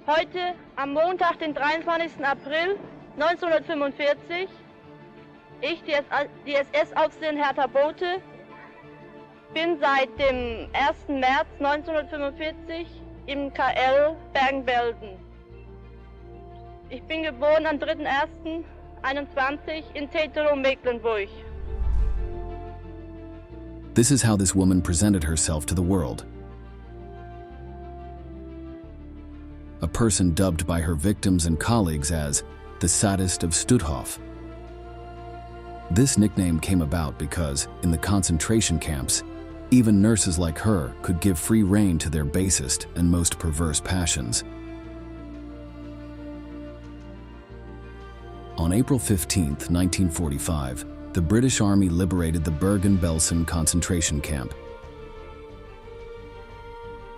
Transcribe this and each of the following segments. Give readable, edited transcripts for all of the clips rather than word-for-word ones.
Heute, am Montag, den 23. April 1945, ich, die SS-Aufseherin Herta Bothe, bin seit dem 1. März 1945 im KL Bergen-Belsen. Ich bin geboren am 3.1.21 in T0RTUR3D, Mecklenburg. This is how this woman presented herself to the world. A person dubbed by her victims and colleagues as the Sadist of Stutthof. This nickname came about because, in the concentration camps, even nurses like her could give free rein to their basest and most perverse passions. On April 15, 1945, the British Army liberated the Bergen-Belsen concentration camp.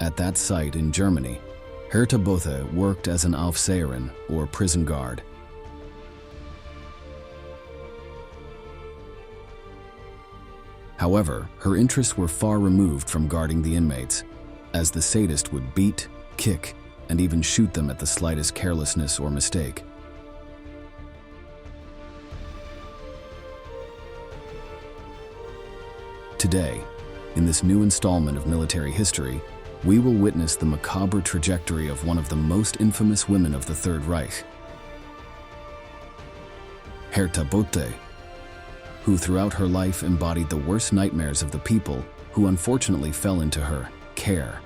At that site in Germany, Herta Bothe worked as an Aufseherin, or prison guard. However, her interests were far removed from guarding the inmates, as the sadist would beat, kick, and even shoot them at the slightest carelessness or mistake. Today, in this new installment of military history, we will witness the macabre trajectory of one of the most infamous women of the Third Reich, Herta Bothe, who throughout her life embodied the worst nightmares of the people who unfortunately fell into her care.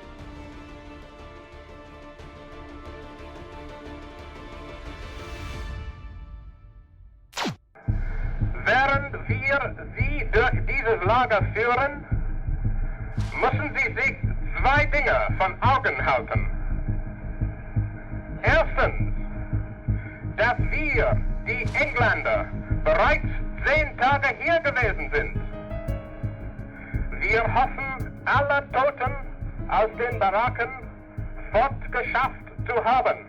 Während wir Sie durch dieses Lager führen, müssen Sie sich zwei Dinge von Augen halten. Erstens, dass wir, die Engländer, bereits 10 Tage hier gewesen sind. Wir hoffen, alle Toten aus den Baracken fortgeschafft zu haben.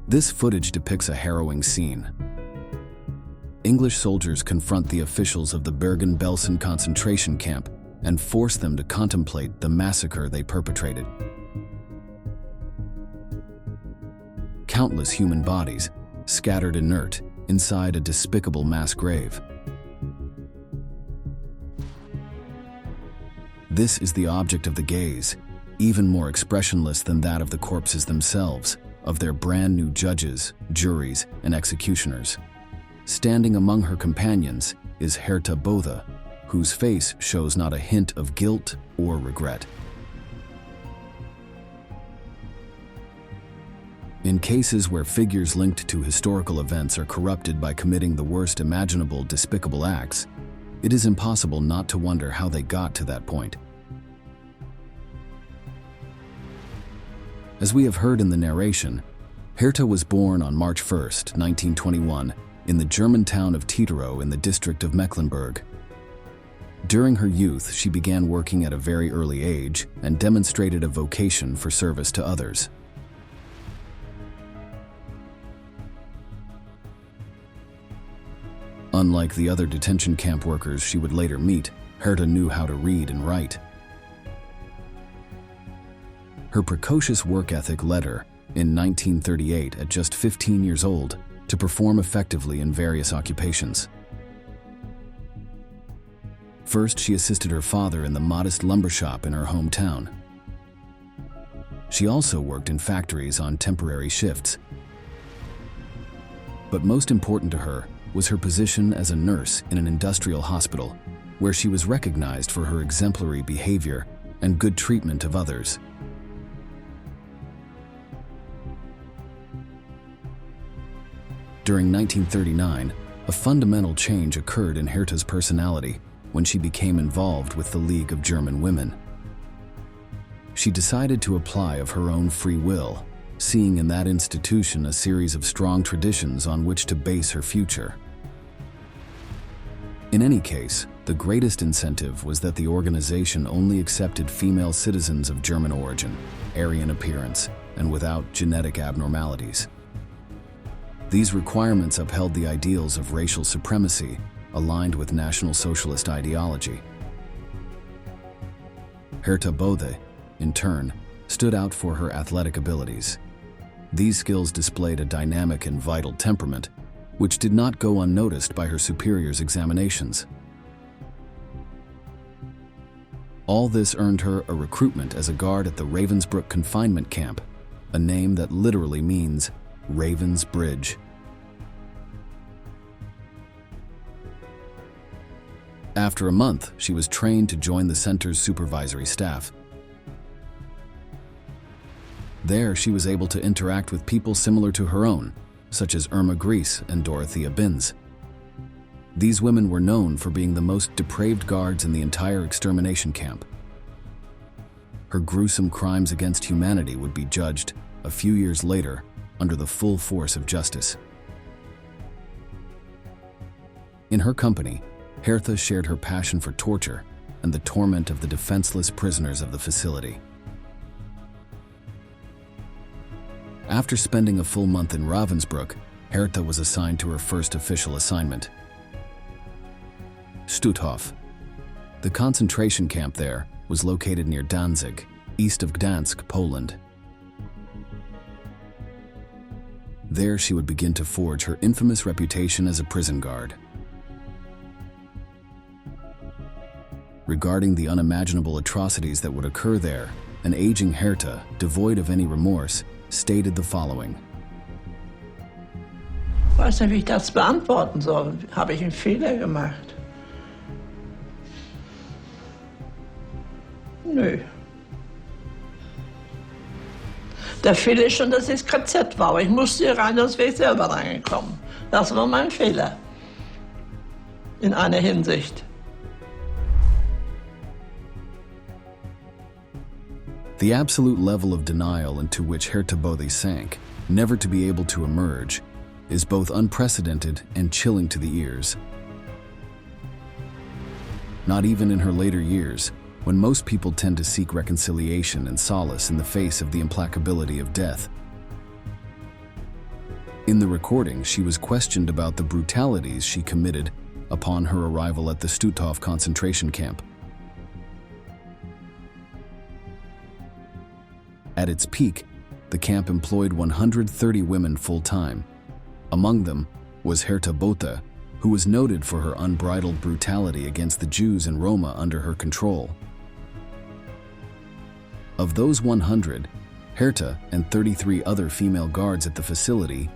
This footage depicts a harrowing scene. English soldiers confront the officials of the Bergen-Belsen concentration camp and force them to contemplate the massacre they perpetrated. Countless human bodies, scattered inert, inside a despicable mass grave. This is the object of the gaze, even more expressionless than that of the corpses themselves, of their brand new judges, juries, and executioners. Standing among her companions is Herta Bothe, whose face shows not a hint of guilt or regret. In cases where figures linked to historical events are corrupted by committing the worst imaginable despicable acts, it is impossible not to wonder how they got to that point. As we have heard in the narration, Herta was born on March 1, 1921, in the German town of T0RTUR in the district of Mecklenburg. During her youth, she began working at a very early age and demonstrated a vocation for service to others. Unlike the other detention camp workers she would later meet, Herta knew how to read and write. Her precocious work ethic led her, in 1938, at just 15 years old, to perform effectively in various occupations. First, she assisted her father in the modest lumber shop in her hometown. She also worked in factories on temporary shifts. But most important to her was her position as a nurse in an industrial hospital, where she was recognized for her exemplary behavior and good treatment of others. During 1939, a fundamental change occurred in Herta's personality when she became involved with the League of German Women. She decided to apply of her own free will, seeing in that institution a series of strong traditions on which to base her future. In any case, the greatest incentive was that the organization only accepted female citizens of German origin, Aryan appearance, and without genetic abnormalities. These requirements upheld the ideals of racial supremacy aligned with National Socialist ideology. Herta Bothe, in turn, stood out for her athletic abilities. These skills displayed a dynamic and vital temperament, which did not go unnoticed by her superiors' examinations. All this earned her a recruitment as a guard at the Ravensbrück confinement camp, a name that literally means Raven's Bridge. After a month, she was trained to join the center's supervisory staff. There, she was able to interact with people similar to her own, such as Irma Gries and Dorothea Binz. These women were known for being the most depraved guards in the entire extermination camp. Her gruesome crimes against humanity would be judged, a few years later, under the full force of justice. In her company, Herta shared her passion for torture and the torment of the defenseless prisoners of the facility. After spending a full month in Ravensbrück, Herta was assigned to her first official assignment, Stutthof. The concentration camp there was located near Danzig, east of Gdansk, Poland. There she would begin to forge her infamous reputation as a prison guard. Regarding the unimaginable atrocities that would occur there, an aging Herta, devoid of any remorse, stated the following. Ich weiß nicht, wie ich das beantworten soll. Habe ich einen Fehler gemacht? Nö. Der Fehler ist schon, dass ich das KZ war. Aber ich musste hier rein, sonst wäre ich selber reingekommen. Das war mein Fehler. In einer Hinsicht. The absolute level of denial into which Herta Bothe sank, never to be able to emerge, is both unprecedented and chilling to the ears. Not even in her later years, when most people tend to seek reconciliation and solace in the face of the implacability of death. In the recording, she was questioned about the brutalities she committed upon her arrival at the Stutthof concentration camp. At its peak, the camp employed 130 women full-time. Among them was Herta Bothe, who was noted for her unbridled brutality against the Jews and Roma under her control. Of those 100, Herta and 33 other female guards at the facility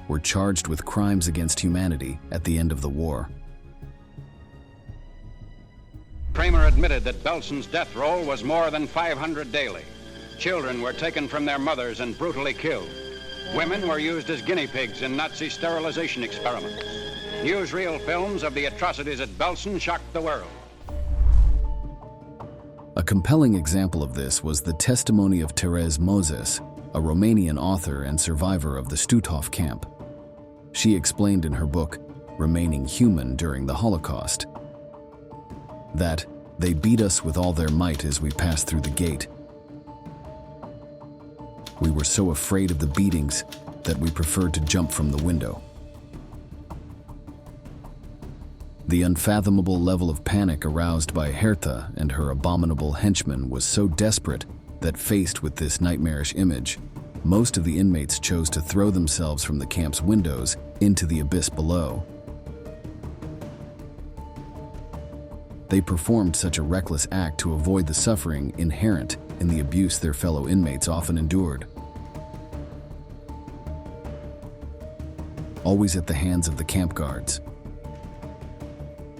were charged with crimes against humanity at the end of the war. Kramer admitted that Belsen's death roll was more than 500 daily. Children were taken from their mothers and brutally killed. Women were used as guinea pigs in Nazi sterilization experiments. Newsreel films of the atrocities at Belsen shocked the world. A compelling example of this was the testimony of Therese Moses, a Romanian author and survivor of the Stutthof camp. She explained in her book, Remaining Human During the Holocaust, that they beat us with all their might as we passed through the gate. We were so afraid of the beatings that we preferred to jump from the window. The unfathomable level of panic aroused by Herta and her abominable henchmen was so desperate that, faced with this nightmarish image, most of the inmates chose to throw themselves from the camp's windows into the abyss below. They performed such a reckless act to avoid the suffering inherent in the abuse their fellow inmates often endured. Always at the hands of the camp guards.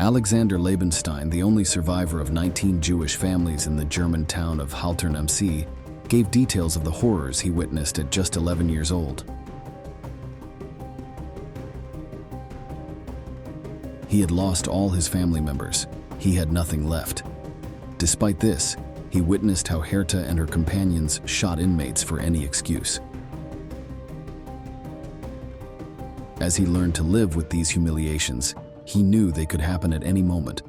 Alexander Lebenstein, the only survivor of 19 Jewish families in the German town of Cruelest, gave details of the horrors he witnessed at just 11 years old. He had lost all his family members. He had nothing left. Despite this, he witnessed how Herta and her companions shot inmates for any excuse. As he learned to live with these humiliations, he knew they could happen at any moment,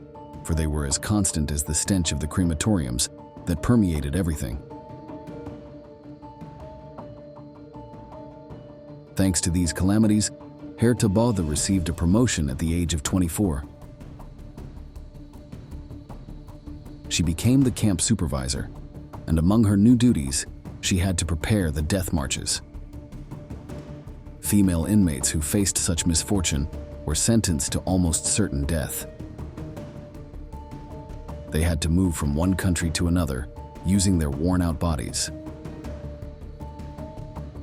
for they were as constant as the stench of the crematoriums that permeated everything. Thanks to these calamities, Herta Bothe received a promotion at the age of 24. She became the camp supervisor. and among her new duties, she had to prepare the death marches. Female inmates who faced such misfortune were sentenced to almost certain death. They had to move from one country to another, using their worn-out bodies.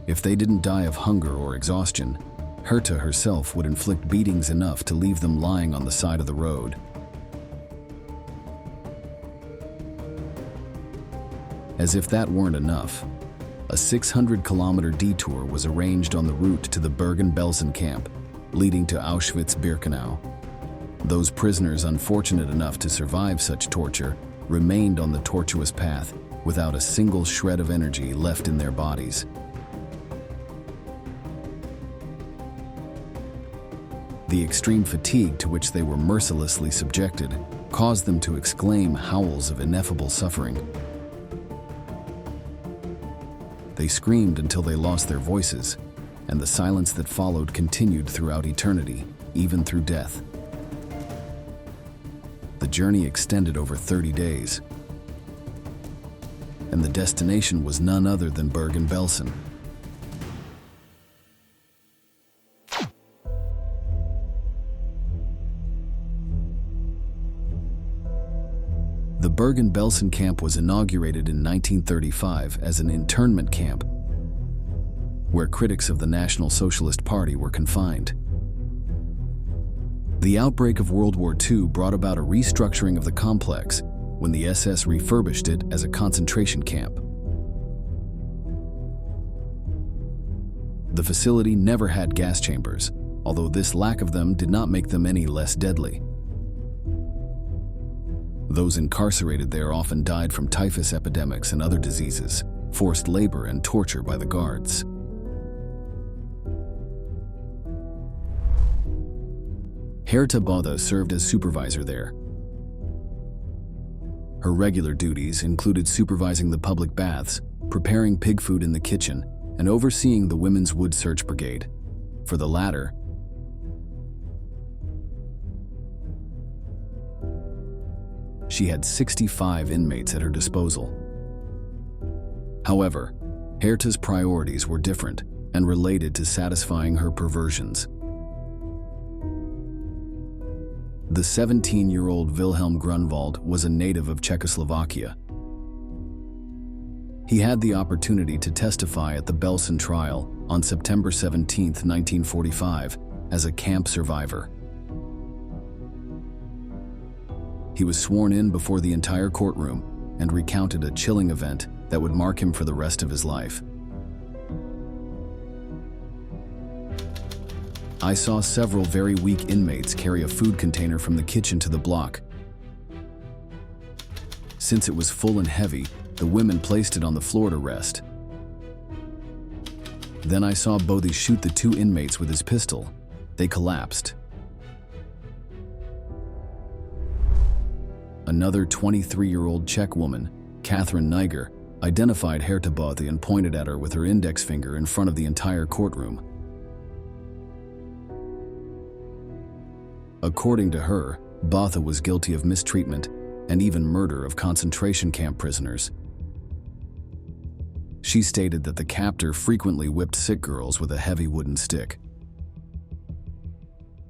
If they didn't die of hunger or exhaustion, Herta herself would inflict beatings enough to leave them lying on the side of the road. As if that weren't enough, a 600-kilometer detour was arranged on the route to the Bergen-Belsen camp, leading to Auschwitz-Birkenau. Those prisoners unfortunate enough to survive such torture remained on the tortuous path without a single shred of energy left in their bodies. The extreme fatigue to which they were mercilessly subjected caused them to exclaim howls of ineffable suffering. They screamed until they lost their voices, and the silence that followed continued throughout eternity, even through death. The journey extended over 30 days, and the destination was none other than Bergen-Belsen. The Bergen-Belsen camp was inaugurated in 1935 as an internment camp, where critics of the National Socialist Party were confined. The outbreak of World War II brought about a restructuring of the complex when the SS refurbished it as a concentration camp. The facility never had gas chambers, although this lack of them did not make them any less deadly. Those incarcerated there often died from typhus epidemics and other diseases, forced labor, and torture by the guards. Herta Bothe served as supervisor there. Her regular duties included supervising the public baths, preparing pig food in the kitchen, and overseeing the Women's Wood Search Brigade. For the latter, she had 65 inmates at her disposal. However, Herta's priorities were different and related to satisfying her perversions. The 17-year-old Wilhelm Grunwald was a native of Czechoslovakia. He had the opportunity to testify at the Belsen trial on September 17, 1945, as a camp survivor. He was sworn in before the entire courtroom and recounted a chilling event that would mark him for the rest of his life. I saw several very weak inmates carry a food container from the kitchen to the block. Since it was full and heavy, the women placed it on the floor to rest. Then I saw Bothe shoot the two inmates with his pistol. They collapsed. Another 23-year-old Czech woman, Catherine Niger, identified Herta Bothe and pointed at her with her index finger in front of the entire courtroom. According to her, Bothe was guilty of mistreatment and even murder of concentration camp prisoners. She stated that the captor frequently whipped sick girls with a heavy wooden stick.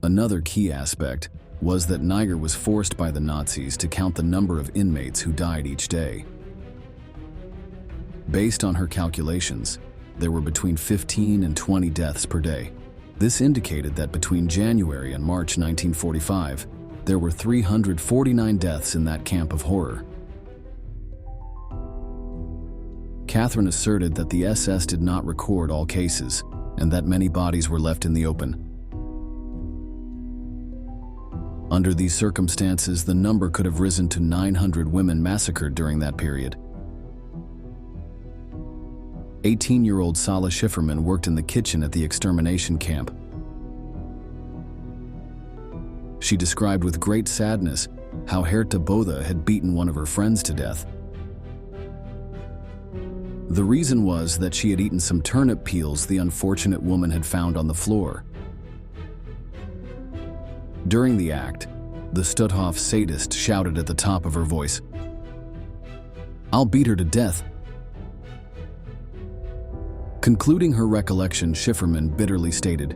Another key aspect was that Niger was forced by the Nazis to count the number of inmates who died each day. Based on her calculations, there were between 15 and 20 deaths per day. This indicated that between January and March 1945, there were 349 deaths in that camp of horror. Catherine asserted that the SS did not record all cases and that many bodies were left in the open. Under these circumstances, the number could have risen to 900 women massacred during that period. 18-year-old Sala Schifferman worked in the kitchen at the extermination camp. She described with great sadness how Herta Bothe had beaten one of her friends to death. The reason was that she had eaten some turnip peels the unfortunate woman had found on the floor. During the act, the Stutthof sadist shouted at the top of her voice, I'll beat her to death." Concluding her recollection, Schifferman bitterly stated,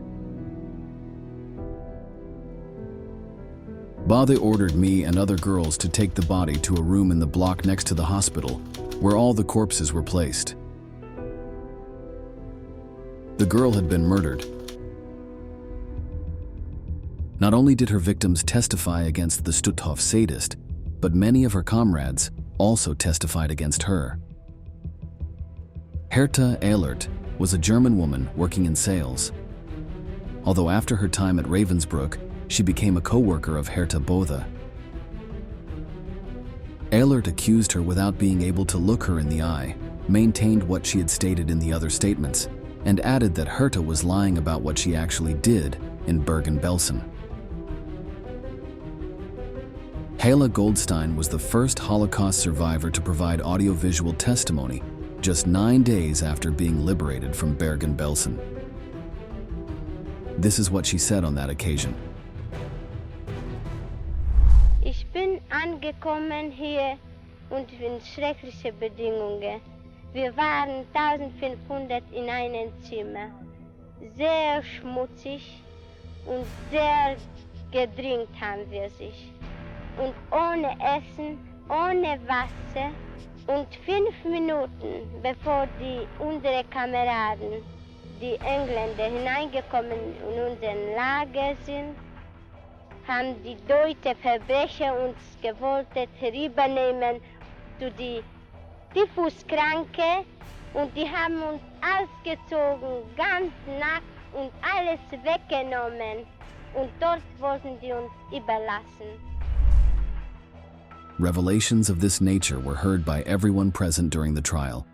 "Bothe ordered me and other girls to take the body to a room in the block next to the hospital, where all the corpses were placed. The girl had been murdered. Not only did her victims testify against the Stutthof sadist, but many of her comrades also testified against her. Herta Ehlert was a German woman working in sales. Although after her time at Ravensbrück, she became a co-worker of Herta Bothe. Ehlert accused her without being able to look her in the eye, maintained what she had stated in the other statements, and added that Herta was lying about what she actually did in Bergen-Belsen. Hela Goldstein was the first Holocaust survivor to provide audiovisual testimony just 9 days after being liberated from Bergen-Belsen. This is what she said on that occasion. Ich bin angekommen hier und in schreckliche Bedingungen. Wir waren 1500 in einem Zimmer. Sehr schmutzig und sehr gedrängt haben wir sich. Und ohne Essen, ohne Wasser. Und 5 Minuten bevor unsere Kameraden, die Engländer, hineingekommen in unser Lager sind, haben die deutschen Verbrecher uns gewollt herübernehmen zu die Typhuskranke und die haben uns ausgezogen, ganz nackt und alles weggenommen und dort wollten die uns überlassen. Revelations of this nature were heard by everyone present during the trial.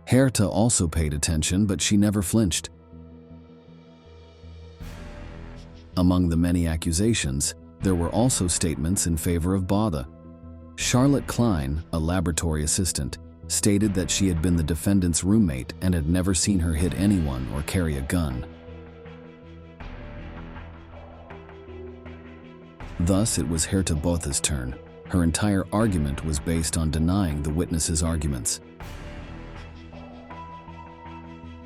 Herta also paid attention, but she never flinched. Among the many accusations, there were also statements in favor of Bothe. Charlotte Klein, a laboratory assistant, stated that she had been the defendant's roommate and had never seen her hit anyone or carry a gun. Thus, it was Herta Bothe's turn. Her entire argument was based on denying the witnesses' arguments.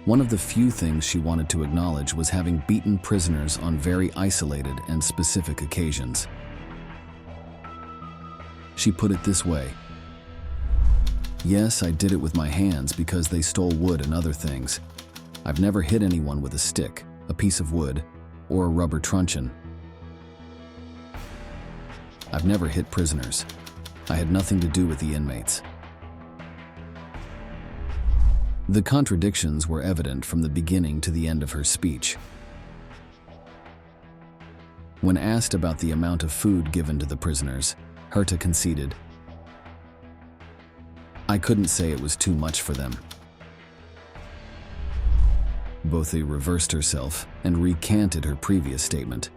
One of the few things she wanted to acknowledge was having beaten prisoners on very isolated and specific occasions. She put it this way: "Yes, I did it with my hands because they stole wood and other things. I've never hit anyone with a stick, a piece of wood, or a rubber truncheon. I've never hit prisoners. I had nothing to do with the inmates." The contradictions were evident from the beginning to the end of her speech. When asked about the amount of food given to the prisoners, Herta conceded, "I couldn't say it was too much for them." Bothe reversed herself and recanted her previous statement.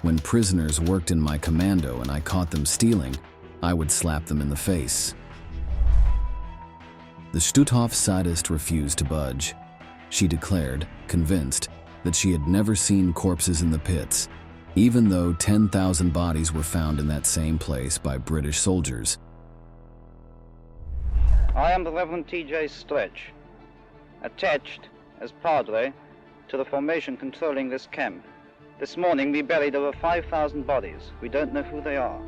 "When prisoners worked in my commando and I caught them stealing, I would slap them in the face." The Stutthof sadist refused to budge. She declared, convinced, that she had never seen corpses in the pits, even though 10,000 bodies were found in that same place by British soldiers. I am the Reverend T.J. Stretch, attached as Padre to the formation controlling this camp. This morning we buried over 5,000 bodies. We don't know who they are.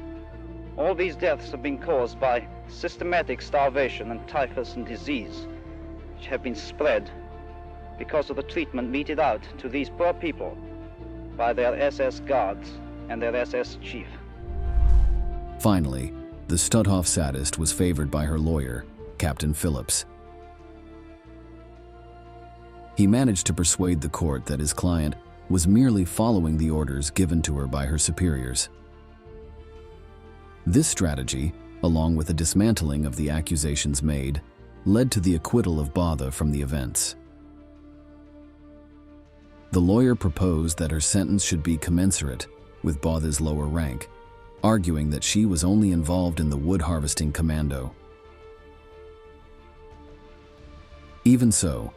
All these deaths have been caused by systematic starvation and typhus and disease, which have been spread because of the treatment meted out to these poor people by their SS guards and their SS chief. Finally, the Stutthof sadist was favored by her lawyer, Captain Phillips. He managed to persuade the court that his client was merely following the orders given to her by her superiors. This strategy, along with the dismantling of the accusations made, led to the acquittal of Bothe from the events. The lawyer proposed that her sentence should be commensurate with Bothe's lower rank, arguing that she was only involved in the wood harvesting commando. Even so,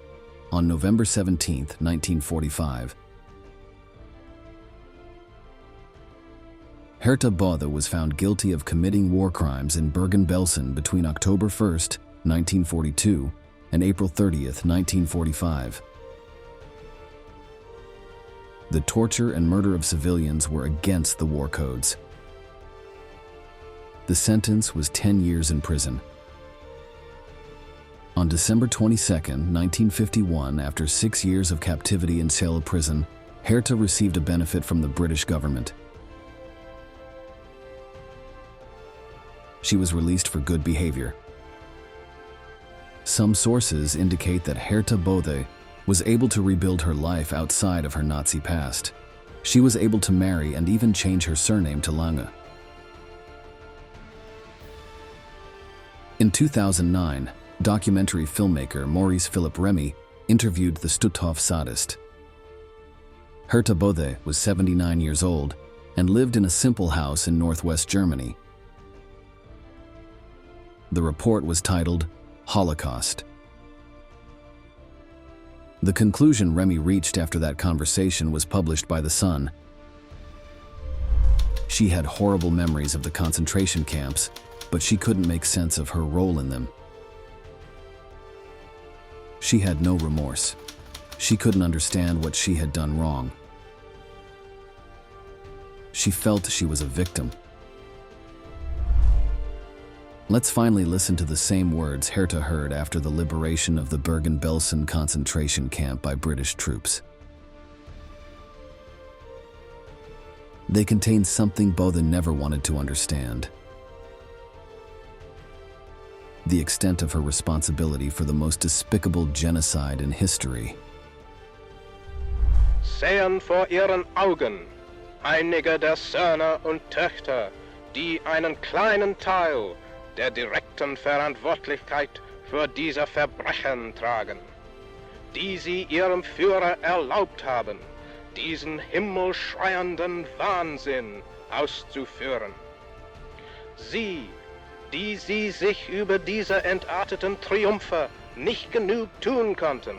on November 17, 1945, Herta Bothe was found guilty of committing war crimes in Bergen-Belsen between October 1st, 1942 and April 30th, 1945. The torture and murder of civilians were against the war codes. The sentence was 10 years in prison. On December 22, 1951, after 6 years of captivity in Celle prison, Herta received a benefit from the British government. She was released for good behavior. Some sources indicate that Herta Bothe was able to rebuild her life outside of her Nazi past. She was able to marry and even change her surname to Lange. In 2009, documentary filmmaker Maurice Philip Remy interviewed the Stutthof sadist. Herta Bothe was 79 years old and lived in a simple house in northwest Germany. The report was titled Holocaust. The conclusion Remy reached after that conversation was published by The Sun. She had horrible memories of the concentration camps, but she couldn't make sense of her role in them. She had no remorse. She couldn't understand what she had done wrong. She felt she was a victim. Let's finally listen to the same words Herta heard after the liberation of the Bergen-Belsen concentration camp by British troops. They contain something Bothe never wanted to understand: the extent of her responsibility for the most despicable genocide in history. Sehen vor ihren Augen einige der Söhne und Töchter, die einen kleinen Teil der direkten Verantwortlichkeit für diese Verbrechen tragen, die sie ihrem Führer erlaubt haben, diesen himmelschreienden Wahnsinn auszuführen. Sie, die sie sich über diese entarteten Triumphe nicht genug tun konnten.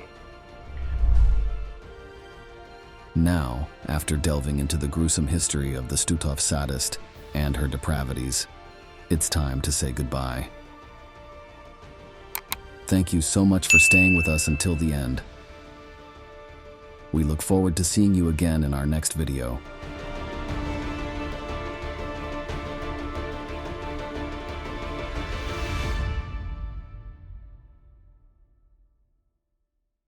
Now, after delving into the gruesome history of the Stutthof sadist and her depravities, it's time to say goodbye. Thank you so much for staying with us until the end. We look forward to seeing you again in our next video.